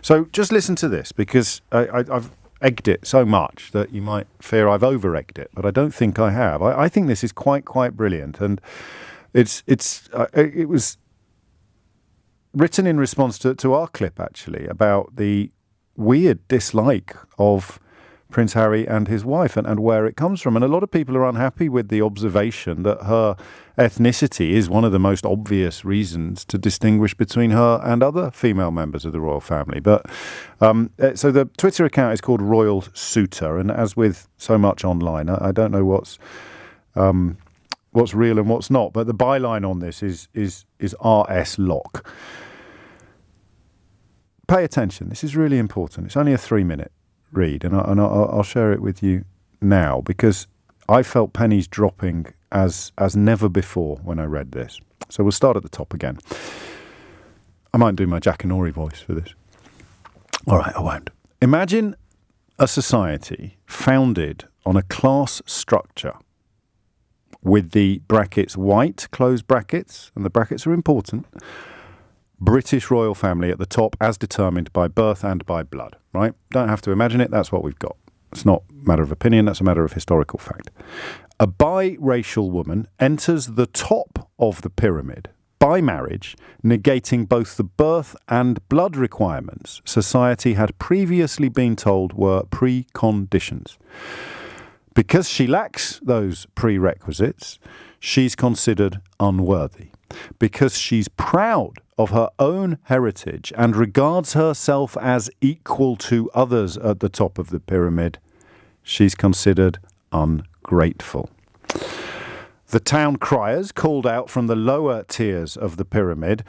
So just listen to this, because I've egged it so much that you might fear I've over-egged it, but I don't think I have. I think this is quite brilliant, and it was written in response to our clip, actually, about the weird dislike of Prince Harry and his wife and where it comes from. And a lot of people are unhappy with the observation that her ethnicity is one of the most obvious reasons to distinguish between her and other female members of the royal family. But so the Twitter account is called Royal Suitor, and as with so much online, I don't know what's real and what's not. But the byline on this is RS Lock. Pay attention. This is really important. It's only a 3-minute read, and I'll share it with you now, because I felt pennies dropping as never before when I read this. So we'll start at the top again. I might do my Jackanory voice for this. All right, I won't. Imagine a society founded on a class structure with the brackets white, close brackets, and the brackets are important, British royal family at the top as determined by birth and by blood, right? Don't have to imagine it, that's what we've got. It's not a matter of opinion, that's a matter of historical fact. A biracial woman enters the top of the pyramid by marriage, negating both the birth and blood requirements society had previously been told were preconditions. Because she lacks those prerequisites, she's considered unworthy. Because she's proud of her own heritage and regards herself as equal to others at the top of the pyramid, she's considered ungrateful. The town criers called out from the lower tiers of the pyramid,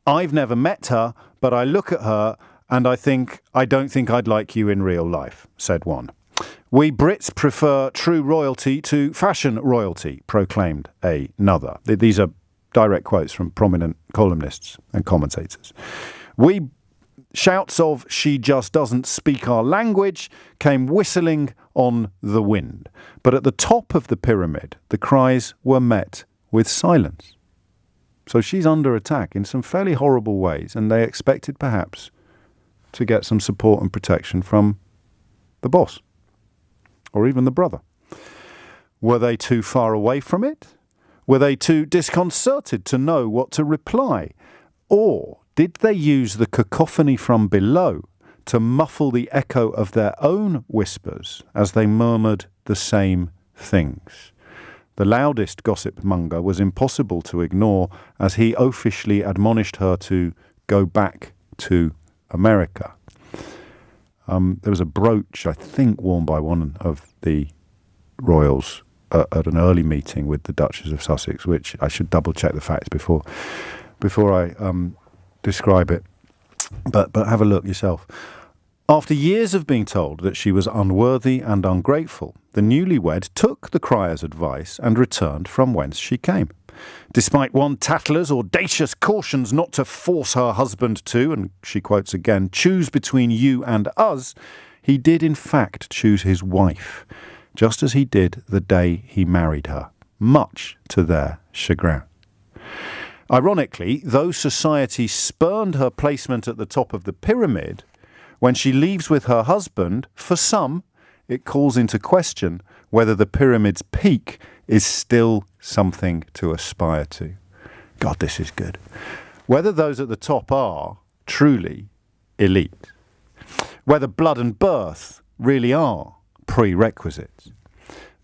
"I've never met her, but I look at her and I don't think I'd like you in real life," said one. "We Brits prefer true royalty to fashion royalty," proclaimed another. These are direct quotes from prominent columnists and commentators. Shouts of "she just doesn't speak our language" came whistling on the wind. But at the top of the pyramid, the cries were met with silence. So she's under attack in some fairly horrible ways, and they expected perhaps to get some support and protection from the boss, or even the brother. Were they too far away from it? Were they too disconcerted to know what to reply? Or did they use the cacophony from below to muffle the echo of their own whispers as they murmured the same things? The loudest gossip monger was impossible to ignore as he oafishly admonished her to go back to America. There was a brooch, I think, worn by one of the royals at an early meeting with the Duchess of Sussex, which I should double check the facts before I describe it. But have a look yourself. After years of being told that she was unworthy and ungrateful, the newlywed took the crier's advice and returned from whence she came. Despite one tattler's audacious cautions not to force her husband to, and she quotes again, "choose between you and us," he did in fact choose his wife, just as he did the day he married her, much to their chagrin. Ironically, though society spurned her placement at the top of the pyramid, when she leaves with her husband, for some, it calls into question whether the pyramid's peak is still something to aspire to. God, this is good. Whether those at the top are truly elite. Whether blood and birth really are prerequisites.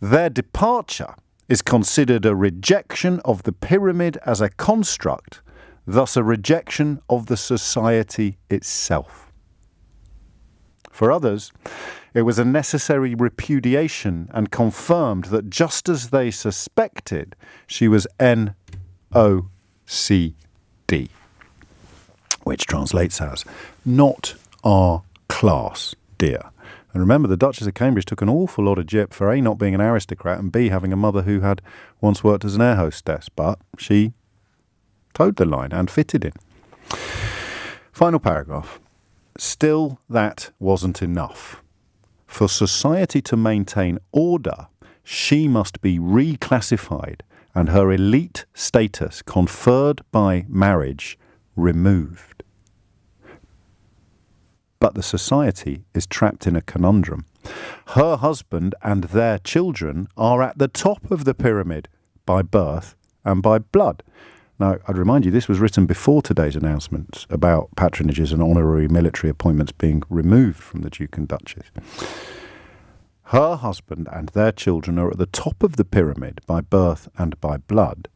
Their departure is considered a rejection of the pyramid as a construct, thus a rejection of the society itself. For others, it was a necessary repudiation and confirmed that just as they suspected, she was NOCD, which translates as not our class, dear. And remember, the Duchess of Cambridge took an awful lot of jip for A, not being an aristocrat, and B, having a mother who had once worked as an air hostess, but she towed the line and fitted in. Final paragraph. Still, that wasn't enough. For society to maintain order, she must be reclassified and her elite status conferred by marriage removed. but the society is trapped in a conundrum. Her husband and their children are at the top of the pyramid by birth and by blood. Now, I'd remind you, this was written before today's announcements about patronages and honorary military appointments being removed from the Duke and Duchess. Her husband and their children are at the top of the pyramid by birth and by blood.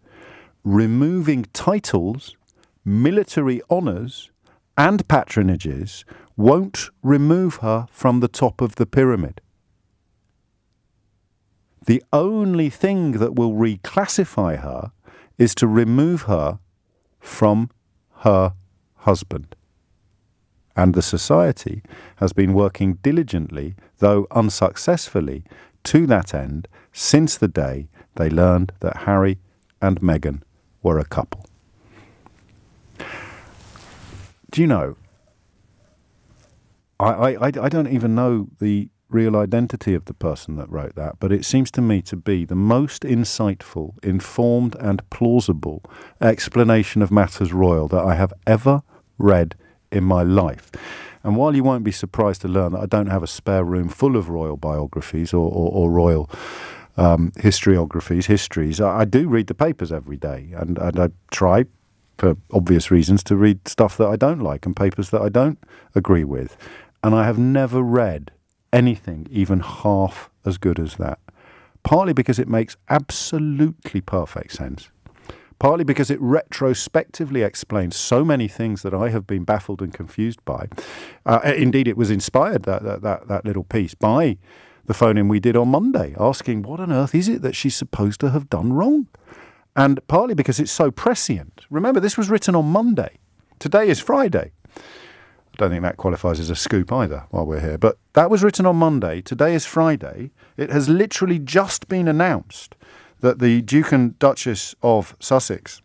Removing titles, military honours, and patronages won't remove her from the top of the pyramid. The only thing that will reclassify her is to remove her from her husband. And the society has been working diligently, though unsuccessfully, to that end since the day they learned that Harry and Meghan were a couple. Do you know, I don't even know the real identity of the person that wrote that, but it seems to me to be the most insightful, informed and plausible explanation of matters royal that I have ever read in my life. And while you won't be surprised to learn that I don't have a spare room full of royal biographies or royal histories, I do read the papers every day, and I try, for obvious reasons, to read stuff that I don't like and papers that I don't agree with. And I have never read anything even half as good as that. Partly because it makes absolutely perfect sense. Partly because it retrospectively explains so many things that I have been baffled and confused by. Indeed, it was inspired, that little piece, by the phone-in we did on Monday, asking what on earth is it that she's supposed to have done wrong? And partly because it's so prescient. Remember, this was written on Monday. Today is Friday. I don't think that qualifies as a scoop either while we're here. But that was written on Monday. Today is Friday. It has literally just been announced that the Duke and Duchess of Sussex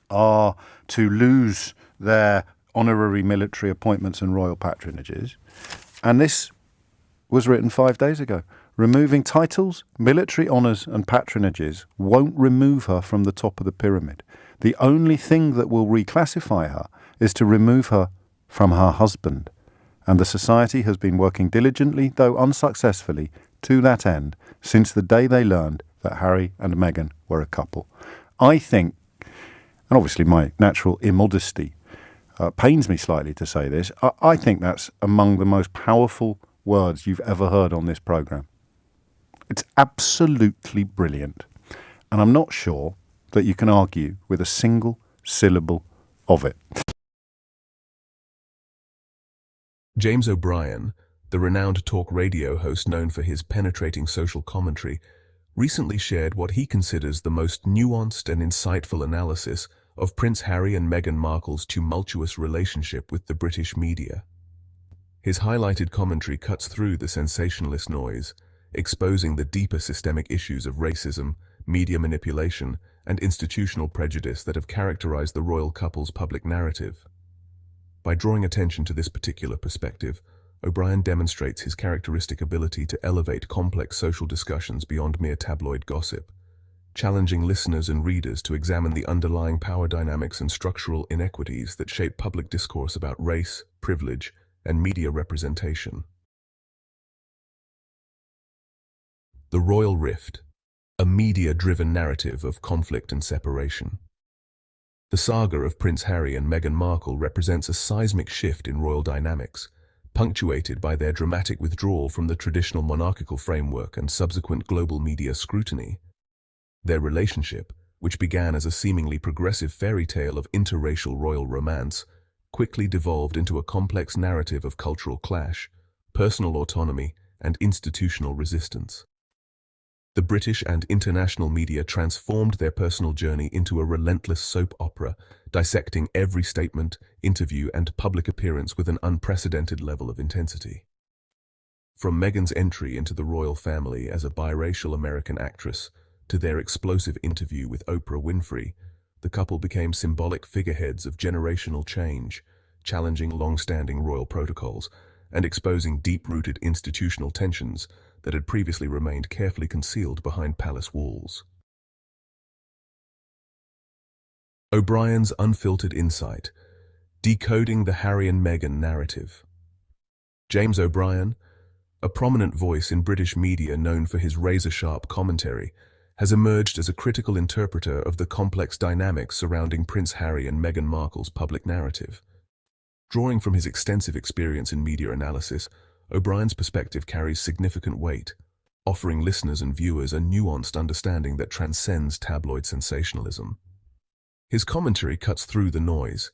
are to lose their honorary military appointments and royal patronages. And this was written 5 days ago. Removing titles, military honours and patronages won't remove her from the top of the pyramid. The only thing that will reclassify her is to remove her from her husband. And the society has been working diligently, though unsuccessfully, to that end since the day they learned that Harry and Meghan were a couple. I think, and obviously my natural immodesty pains me slightly to say this, I think that's among the most powerful words you've ever heard on this programme. It's absolutely brilliant. And I'm not sure that you can argue with a single syllable of it. James O'Brien, the renowned talk radio host known for his penetrating social commentary, recently shared what he considers the most nuanced and insightful analysis of Prince Harry and Meghan Markle's tumultuous relationship with the British media. His highlighted commentary cuts through the sensationalist noise, exposing the deeper systemic issues of racism, media manipulation, and institutional prejudice that have characterized the royal couple's public narrative. By drawing attention to this particular perspective, O'Brien demonstrates his characteristic ability to elevate complex social discussions beyond mere tabloid gossip, challenging listeners and readers to examine the underlying power dynamics and structural inequities that shape public discourse about race, privilege, and media representation. The Royal Rift, a media-driven narrative of conflict and separation. The saga of Prince Harry and Meghan Markle represents a seismic shift in royal dynamics, punctuated by their dramatic withdrawal from the traditional monarchical framework and subsequent global media scrutiny. Their relationship, which began as a seemingly progressive fairy tale of interracial royal romance, quickly devolved into a complex narrative of cultural clash, personal autonomy, and institutional resistance. The British and international media transformed their personal journey into a relentless soap opera, dissecting every statement, interview, and public appearance with an unprecedented level of intensity. From Meghan's entry into the royal family as a biracial American actress to their explosive interview with Oprah Winfrey, the couple became symbolic figureheads of generational change, challenging long-standing royal protocols and exposing deep-rooted institutional tensions that had previously remained carefully concealed behind palace walls. O'Brien's unfiltered insight, decoding the Harry and Meghan narrative. James O'Brien, a prominent voice in British media known for his razor-sharp commentary, has emerged as a critical interpreter of the complex dynamics surrounding Prince Harry and Meghan Markle's public narrative. Drawing from his extensive experience in media analysis, O'Brien's perspective carries significant weight, offering listeners and viewers a nuanced understanding that transcends tabloid sensationalism. His commentary cuts through the noise,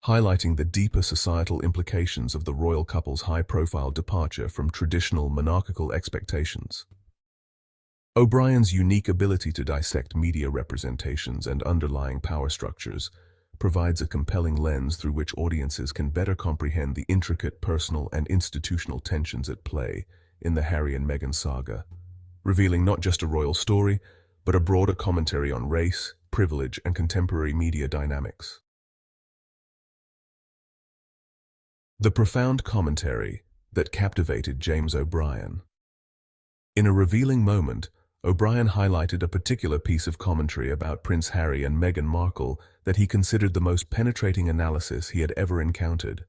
highlighting the deeper societal implications of the royal couple's high-profile departure from traditional monarchical expectations. O'Brien's unique ability to dissect media representations and underlying power structures provides a compelling lens through which audiences can better comprehend the intricate personal and institutional tensions at play in the Harry and Meghan saga, revealing not just a royal story, but a broader commentary on race, privilege, and contemporary media dynamics. The profound commentary that captivated James O'Brien. In a revealing moment, O'Brien highlighted a particular piece of commentary about Prince Harry and Meghan Markle that he considered the most penetrating analysis he had ever encountered.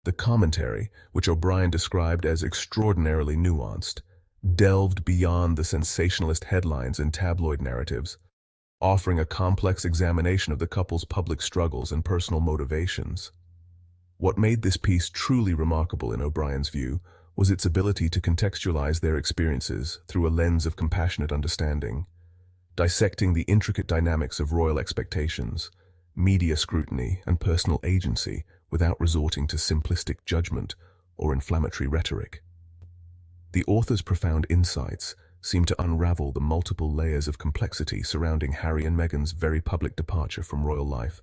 The commentary, which O'Brien described as extraordinarily nuanced, delved beyond the sensationalist headlines and tabloid narratives, offering a complex examination of the couple's public struggles and personal motivations. What made this piece truly remarkable in O'Brien's view was its ability to contextualize their experiences through a lens of compassionate understanding, dissecting the intricate dynamics of royal expectations, media scrutiny, and personal agency without resorting to simplistic judgment or inflammatory rhetoric. The author's profound insights seem to unravel the multiple layers of complexity surrounding Harry and Meghan's very public departure from royal life,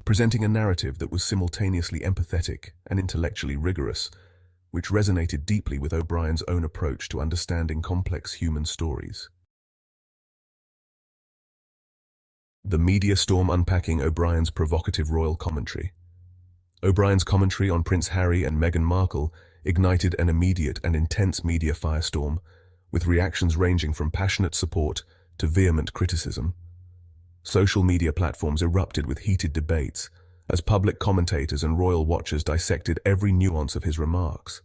presenting a narrative that was simultaneously empathetic and intellectually rigorous, which resonated deeply with O'Brien's own approach to understanding complex human stories. The media storm unpacking O'Brien's provocative royal commentary. O'Brien's commentary on Prince Harry and Meghan Markle ignited an immediate and intense media firestorm, with reactions ranging from passionate support to vehement criticism. Social media platforms erupted with heated debates as public commentators and royal watchers dissected every nuance of his remarks.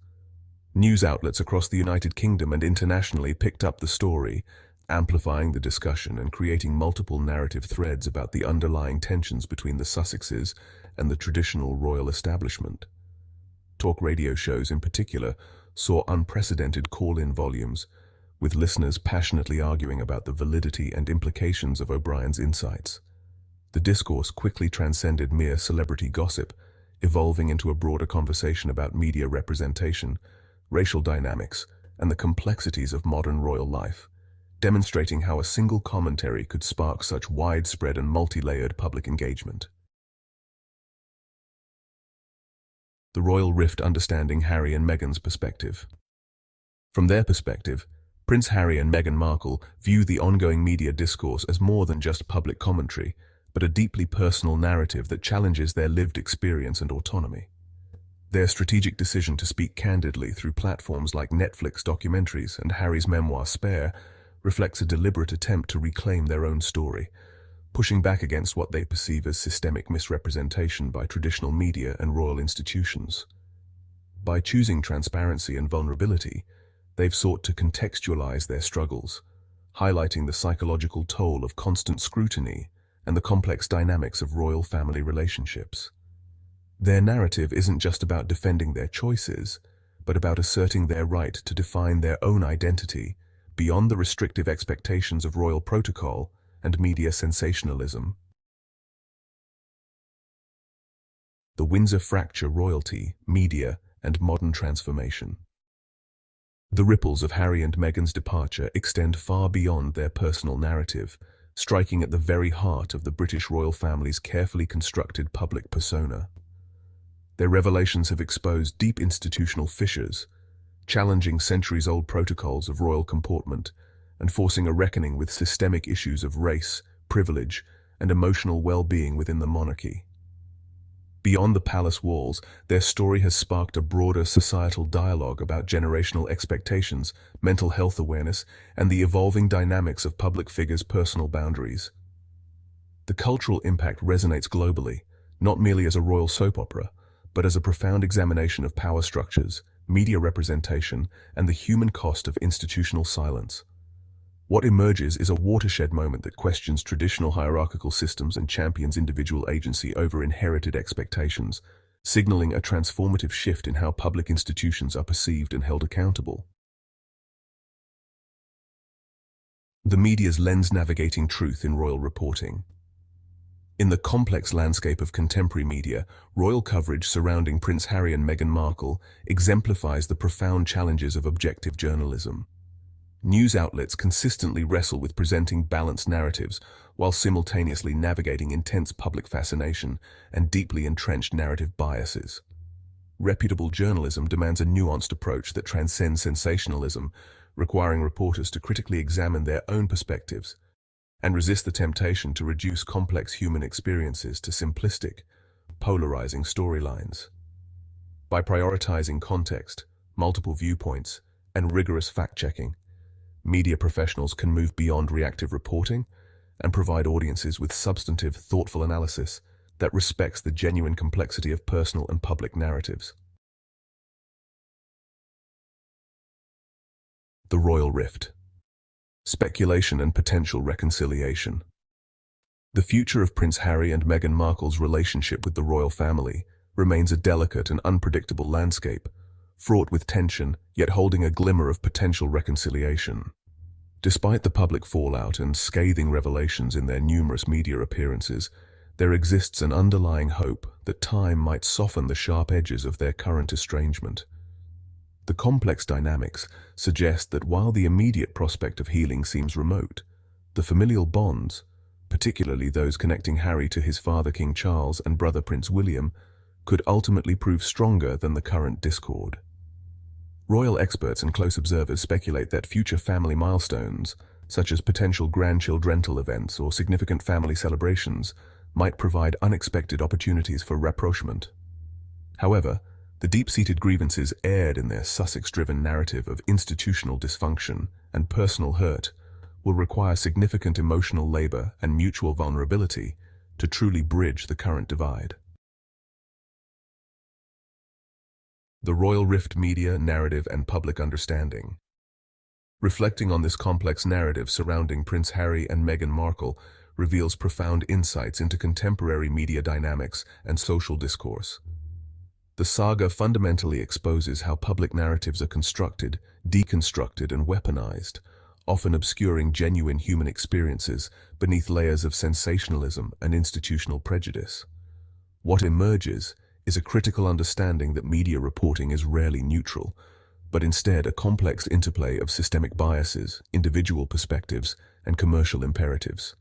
News outlets across the United Kingdom and internationally picked up the story, amplifying the discussion and creating multiple narrative threads about the underlying tensions between the Sussexes and the traditional royal establishment. Talk radio shows in particular saw unprecedented call-in volumes, with listeners passionately arguing about the validity and implications of O'Brien's insights. The discourse quickly transcended mere celebrity gossip, evolving into a broader conversation about media representation, racial dynamics, and the complexities of modern royal life, demonstrating how a single commentary could spark such widespread and multi-layered public engagement. The royal rift understanding Harry and Meghan's perspective. From their perspective, Prince Harry and Meghan Markle view the ongoing media discourse as more than just public commentary, but a deeply personal narrative that challenges their lived experience and autonomy. Their strategic decision to speak candidly through platforms like Netflix documentaries and Harry's memoir Spare reflects a deliberate attempt to reclaim their own story, pushing back against what they perceive as systemic misrepresentation by traditional media and royal institutions. By choosing transparency and vulnerability, they've sought to contextualize their struggles, highlighting the psychological toll of constant scrutiny and the complex dynamics of royal family relationships. Their narrative isn't just about defending their choices, but about asserting their right to define their own identity beyond the restrictive expectations of royal protocol and media sensationalism. The Windsor fracture: royalty, media, and modern transformation. The ripples of Harry and Meghan's departure extend far beyond their personal narrative, striking at the very heart of the British royal family's carefully constructed public persona. Their revelations have exposed deep institutional fissures, challenging centuries-old protocols of royal comportment and forcing a reckoning with systemic issues of race, privilege, and emotional well-being within the monarchy. Beyond the palace walls, their story has sparked a broader societal dialogue about generational expectations, mental health awareness, and the evolving dynamics of public figures' personal boundaries. The cultural impact resonates globally, not merely as a royal soap opera, but as a profound examination of power structures, media representation, and the human cost of institutional silence. What emerges is a watershed moment that questions traditional hierarchical systems and champions individual agency over inherited expectations, signaling a transformative shift in how public institutions are perceived and held accountable. The media's lens navigating truth in royal reporting. In the complex landscape of contemporary media, royal coverage surrounding Prince Harry and Meghan Markle exemplifies the profound challenges of objective journalism. News outlets consistently wrestle with presenting balanced narratives while simultaneously navigating intense public fascination and deeply entrenched narrative biases. Reputable journalism demands a nuanced approach that transcends sensationalism, requiring reporters to critically examine their own perspectives and resist the temptation to reduce complex human experiences to simplistic, polarizing storylines. By prioritizing context, multiple viewpoints, and rigorous fact-checking, media professionals can move beyond reactive reporting and provide audiences with substantive, thoughtful analysis that respects the genuine complexity of personal and public narratives. The Royal Rift. Speculation and potential reconciliation. The future of Prince Harry and Meghan Markle's relationship with the royal family remains a delicate and unpredictable landscape, fraught with tension, yet holding a glimmer of potential reconciliation. Despite the public fallout and scathing revelations in their numerous media appearances, there exists an underlying hope that time might soften the sharp edges of their current estrangement. The complex dynamics suggest that while the immediate prospect of healing seems remote, the familial bonds, particularly those connecting Harry to his father King Charles and brother Prince William, could ultimately prove stronger than the current discord. Royal experts and close observers speculate that future family milestones, such as potential grandchildrental events or significant family celebrations, might provide unexpected opportunities for rapprochement. However, the deep-seated grievances aired in their Sussex-driven narrative of institutional dysfunction and personal hurt will require significant emotional labor and mutual vulnerability to truly bridge the current divide. The Royal Rift media, narrative, and public understanding. Reflecting on this complex narrative surrounding Prince Harry and Meghan Markle reveals profound insights into contemporary media dynamics and social discourse. The saga fundamentally exposes how public narratives are constructed, deconstructed, and weaponized, often obscuring genuine human experiences beneath layers of sensationalism and institutional prejudice. What emerges is a critical understanding that media reporting is rarely neutral, but instead a complex interplay of systemic biases, individual perspectives, and commercial imperatives.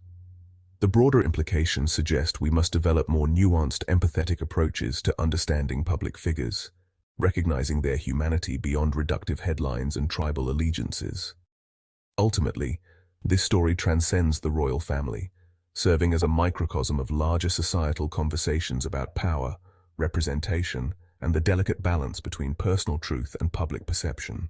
The broader implications suggest we must develop more nuanced, empathetic approaches to understanding public figures, recognizing their humanity beyond reductive headlines and tribal allegiances. Ultimately, this story transcends the royal family, serving as a microcosm of larger societal conversations about power, representation, and the delicate balance between personal truth and public perception.